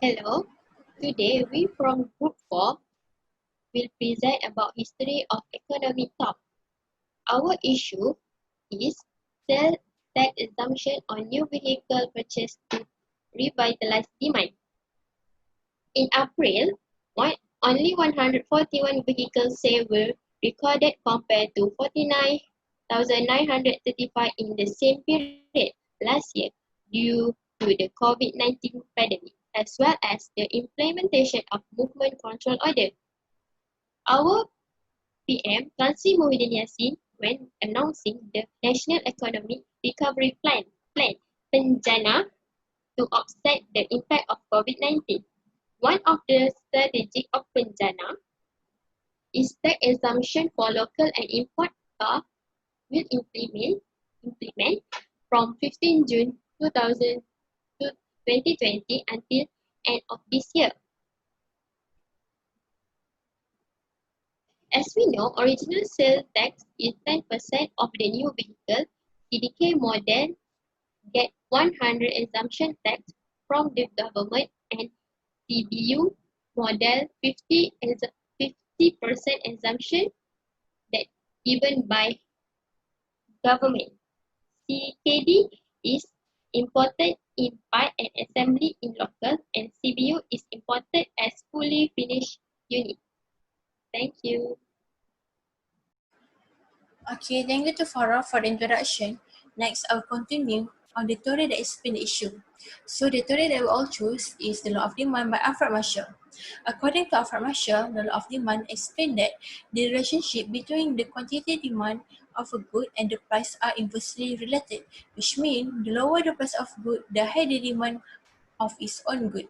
Hello, today we from Group 4 will present about history of economic thought. Our issue is sales tax exemption on new vehicle purchase to revitalize demand. In April, only 141 vehicle sales were recorded compared to 49,935 in the same period last year due to the COVID-19 pandemic, as well as the implementation of movement control order. Our PM Tan Sri Muhyiddin Yassin, when announcing the National Economic Recovery Plan Penjana to offset the impact of COVID-19. One of the strategies of Penjana is tax exemption for local and import car will implement from 15 June 2020 until end of this year. As we know, original sales tax is 10% of the new vehicle. CDK model get 100 exemption tax from the government and CBU model 50% exemption that given by government. CKD is imported in part and assembly in local, and CBU is imported as fully finished unit. Thank you. Okay, thank you to Farah for the introduction. Next, I'll continue on the theory that explains the issue. So the theory that we all choose is the law of demand by Alfred Marshall. According to Alfred Marshall, the law of demand explains that the relationship between the quantity demand of a good and the price are inversely related, which means the lower the price of good, the higher the demand of its own good.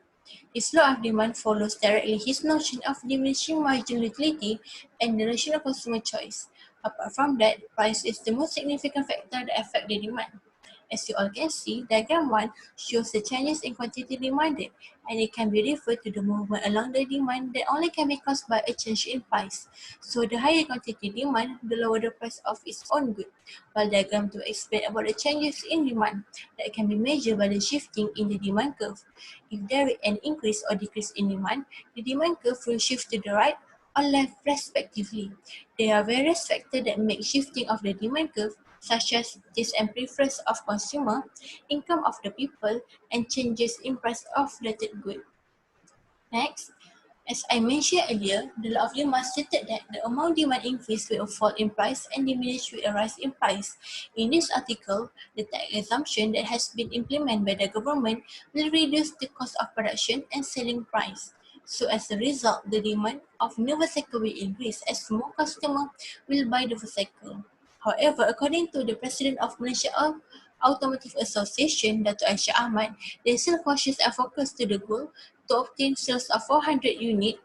His law of demand follows directly his notion of diminishing marginal utility and the rational consumer choice. Apart from that, price is the most significant factor that affects the demand. As you all can see, diagram 1 shows the changes in quantity demanded, and it can be referred to the movement along the demand that only can be caused by a change in price. So the higher quantity demand, the lower the price of its own good. While diagram 2 explains about the changes in demand that can be measured by the shifting in the demand curve. If there is an increase or decrease in demand, the demand curve will shift to the right or left respectively. There are various factors that make shifting of the demand curve, such as taste and preference of consumer, income of the people, and changes in price of related goods. Next, as I mentioned earlier, the law of demand stated that the amount demand increase will fall in price and diminish with a rise in price. In this article, the tax exemption that has been implemented by the government will reduce the cost of production and selling price. So as a result, the demand of new vehicle will increase as more customers will buy the vehicle. However, according to the president of Malaysia Automotive Association, Dato' Aisyah Ahmad, they are still cautious and focused to the goal to obtain sales of 400,000 unit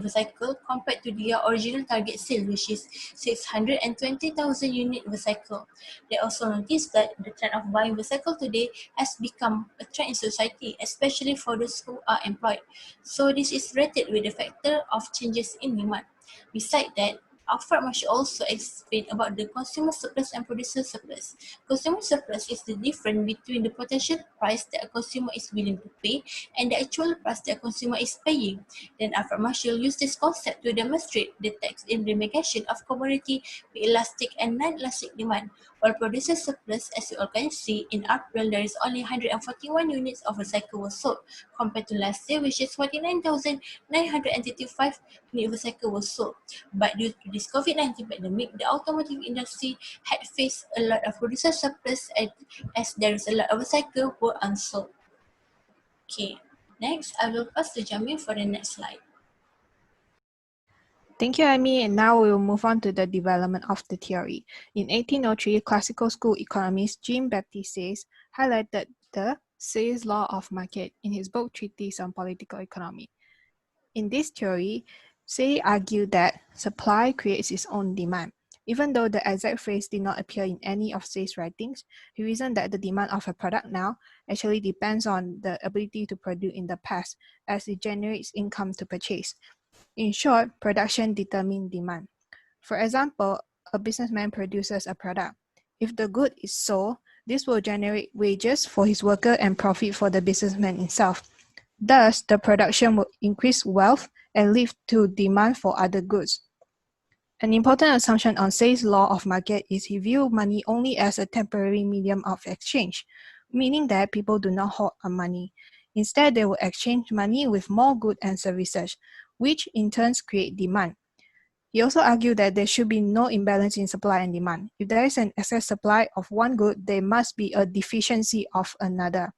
vehicle compared to their original target sale, which is 620,000 unit vehicle. They also noticed that the trend of buying vehicle today has become a trend in society, especially for those who are employed. So this is related with the factor of changes in demand. Besides that, Alfred Marshall also explained about the consumer surplus and producer surplus. Consumer surplus is the difference between the potential price that a consumer is willing to pay and the actual price that a consumer is paying. Then Alfred Marshall used this concept to demonstrate the tax implication of commodity with elastic and non-elastic demand. While producer surplus, as you all can see, in April there is only 141 units of a cycle was sold compared to last year, which is 49,935 unit of a cycle was sold. But due to this COVID-19 pandemic, the automotive industry had faced a lot of producer surplus as there is a lot of cycle were unsold. Okay, next I will pass to Jamil for the next slide. Thank you, Amy. And now we will move on to the development of the theory. In 1803, classical school economist Jean-Baptiste Say highlighted the Say's law of market in his book Treatise on Political Economy. In this theory, Say argued that supply creates its own demand. Even though the exact phrase did not appear in any of Say's writings, he reasoned that the demand of a product now actually depends on the ability to produce in the past, as it generates income to purchase. In short, production determines demand. For example, a businessman produces a product. If the good is sold, This will generate wages for his worker and profit for the businessman himself. Thus, the production will increase wealth and lead to demand for other goods. An important assumption on Say's law of market is he views money only as a temporary medium of exchange, meaning that people do not hold on money. Instead, they will exchange money with more goods and services, which in turn create demand. He also argued that there should be no imbalance in supply and demand. If there is an excess supply of one good, there must be a deficiency of another.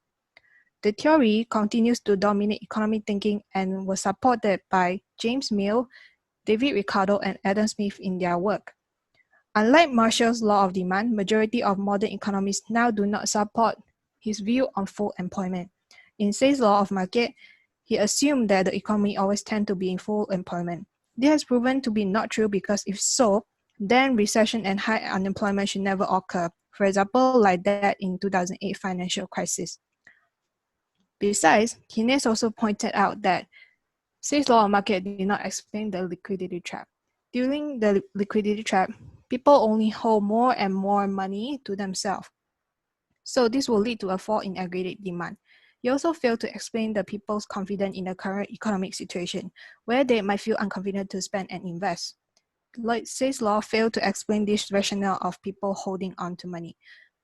The theory continues to dominate economic thinking and was supported by James Mill, David Ricardo, and Adam Smith in their work. Unlike Marshall's law of demand, majority of modern economists now do not support his view on full employment. In Say's law of market, he assumed that the economy always tends to be in full employment. This has proven to be not true because if so, then recession and high unemployment should never occur. For example, like that in 2008 financial crisis. Besides, Keynes also pointed out that Say's law of market did not explain the liquidity trap. During the liquidity trap, people only hold more and more money to themselves. So this will lead to a fall in aggregate demand. He also failed to explain the people's confidence in the current economic situation, where they might feel unconfident to spend and invest. Say's law failed to explain this rationale of people holding on to money.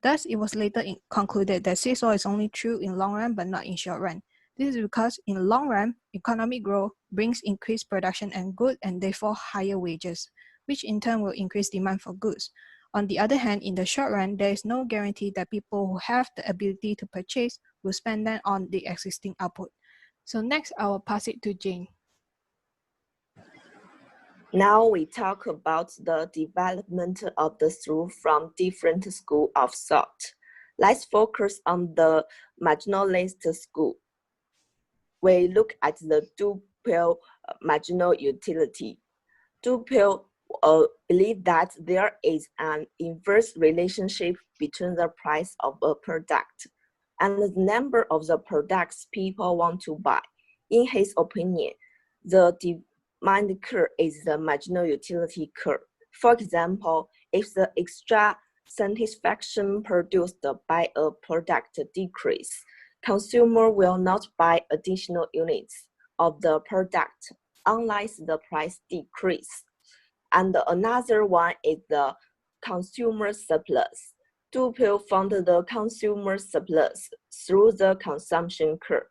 Thus, it was later concluded that Say's law is only true in long run but not in short run. This is because in long run, economic growth brings increased production and goods and therefore higher wages, which in turn will increase demand for goods. On the other hand, in the short run, there is no guarantee that people who have the ability to purchase will spend them on the existing output. So next, I will pass it to Jane. Now we talk about the development of the thought from different schools of thought. Let's focus on the marginalist school. We look at the dual marginal utility. Dual believe that there is an inverse relationship between the price of a product and the number of the products people want to buy. In his opinion, the demand curve is the marginal utility curve. For example, if the extra satisfaction produced by a product decrease, consumer will not buy additional units of the product unless the price decrease. And another one is the consumer surplus. Dupuy found the consumer surplus through the consumption curve.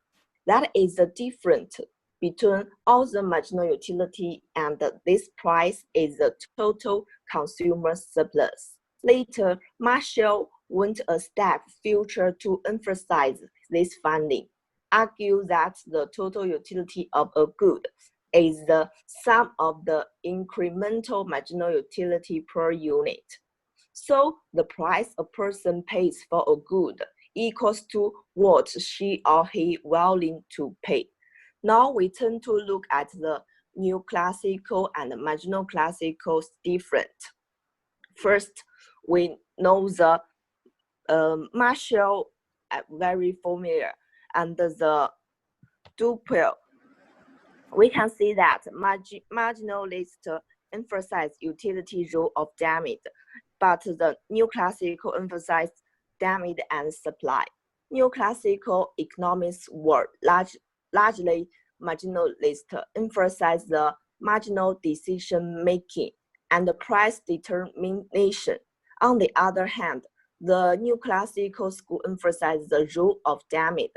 That is the difference between all the marginal utility and this price is the total consumer surplus. Later, Marshall went a step further to emphasize this finding, argue that the total utility of a good is the sum of the incremental marginal utility per unit. So the price a person pays for a good equals to what she or he willing to pay. Now we turn to look at the neoclassical and marginal classical different. First, we know the Marshall very familiar and the Dupuy. We can see that marginalists emphasize utility role of demand, but the neoclassical emphasize demand and supply. Neoclassical economists were largely marginalist, emphasize the marginal decision making and the price determination. On the other hand, the neoclassical school emphasizes the role of demand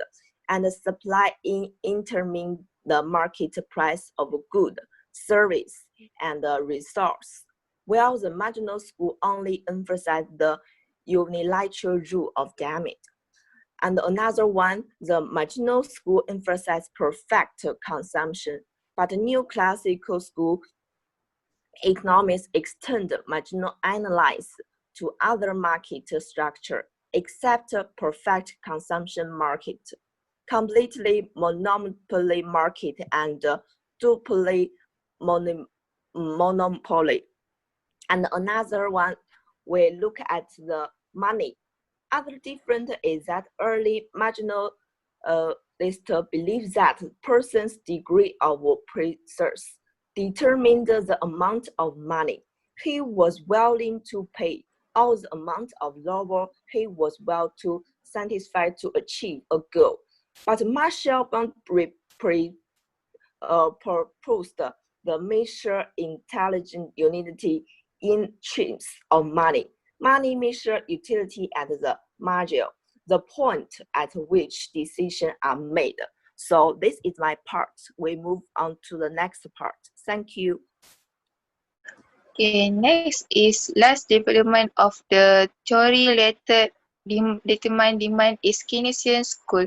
and supply in determining the market price of good, service, and resource, while the marginal school only emphasizes the unilateral rule of demand. And another one, the marginal school emphasizes perfect consumption, but the neoclassical school economics extend marginal analysis to other market structure except perfect consumption market, completely monopoly market, and duopoly monopoly. And another one, we look at the money. Other different is that early marginal list believes that person's degree of preserves determined the amount of money he was willing to pay all the amount of labor he was well too satisfied to achieve a goal. But Marshall proposed the measure intelligent unity in terms of money. Money measure utility at the margin, the point at which decisions are made. So this is my part. We move on to the next part. Thank you. Okay, next is last development of the theory related determine demand is Keynesian school.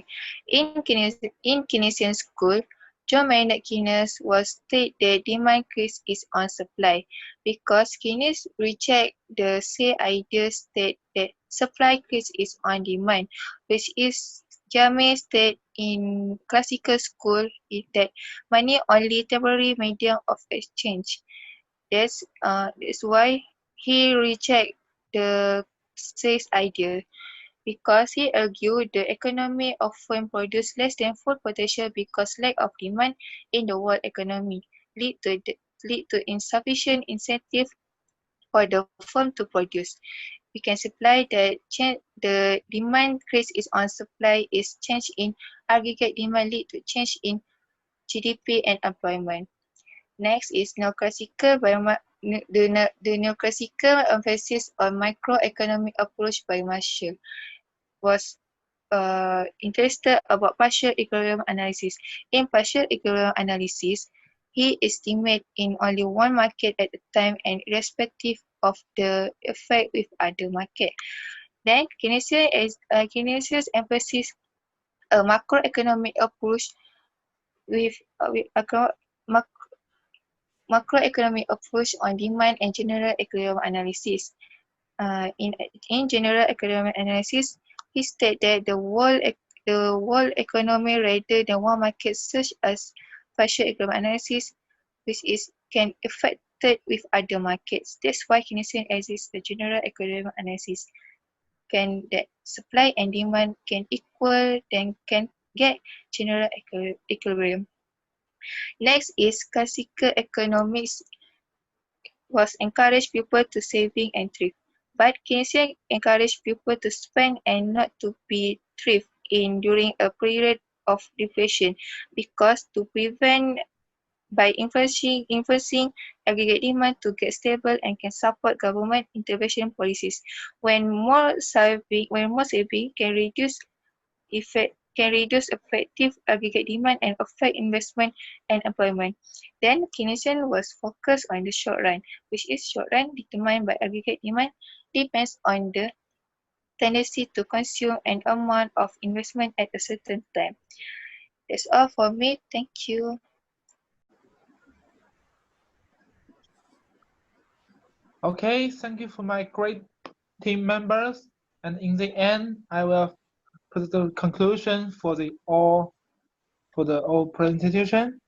In Keynesian school, John Maynard Keynes was state that demand increase is on supply because Keynes reject the same idea state that supply increase is on demand, which is James state in classical school is that money only temporary medium of exchange. That's why he reject the sales idea because he argued the economy often produce less than full potential because lack of demand in the world economy lead to insufficient incentive for the firm to produce. We can supply the demand increase is on supply is change in aggregate demand lead to change in GDP and employment. Next is neoclassical the neoclassical emphasis on microeconomic approach by Marshall was interested about partial equilibrium analysis. In partial equilibrium analysis, he estimates in only one market at a time and irrespective of the effect with other market. Then Keynesian emphasis a macroeconomic approach with macroeconomic approach on demand and general equilibrium analysis. In general equilibrium analysis, he stated that the world economy rather than one market such as partial equilibrium analysis, which is can affected with other markets. That's why Keynesian exists the general equilibrium analysis. Can that supply and demand can equal, then can get general equilibrium. Next is classical economics was encourage people to saving and thrift, but Keynesian encouraged people to spend and not to be thrift in during a period of deflation because to prevent by influencing aggregate demand to get stable and can support government intervention policies. When more saving can reduce effective aggregate demand and affect investment and employment. Then Keynesian was focused on the short run, which is short run determined by aggregate demand depends on the tendency to consume an amount of investment at a certain time. That's all for me. Thank you. Okay, thank you for my great team members. And in the end, I will put the conclusion for the all presentation.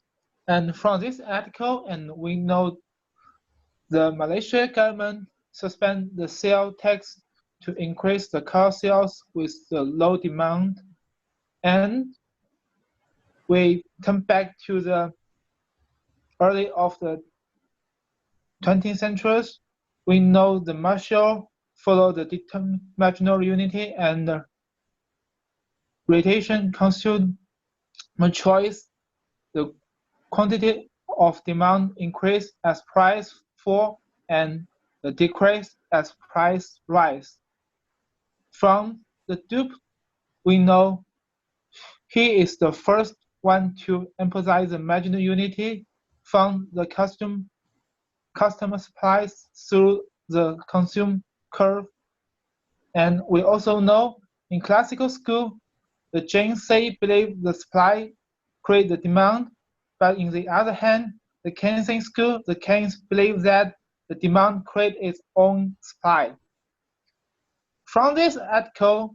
And from this article, and we know the Malaysia government suspend the sale tax to increase the car sales with the low demand. And we come back to the early of the 20th century. We know the Marshall followed the marginal unity and the rotation consumer choice. The quantity of demand increase as price fall and the decrease as price rise. From the Duke, we know he is the first one to emphasize the marginal unity from the customer supplies through the consumer curve. And we also know in classical school, the James say believe the supply create the demand, but in the other hand, the Keynesian school, the Keynes believe that the demand create its own supply. From this article,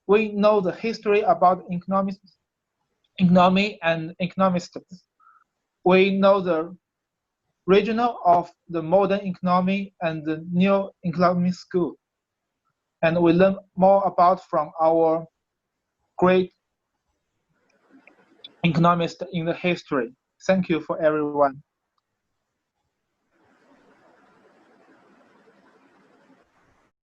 we know the history about economy and economists. We know the regional of the modern economy and the new economic school. And we learn more about from our great economists in the history. Thank you for everyone.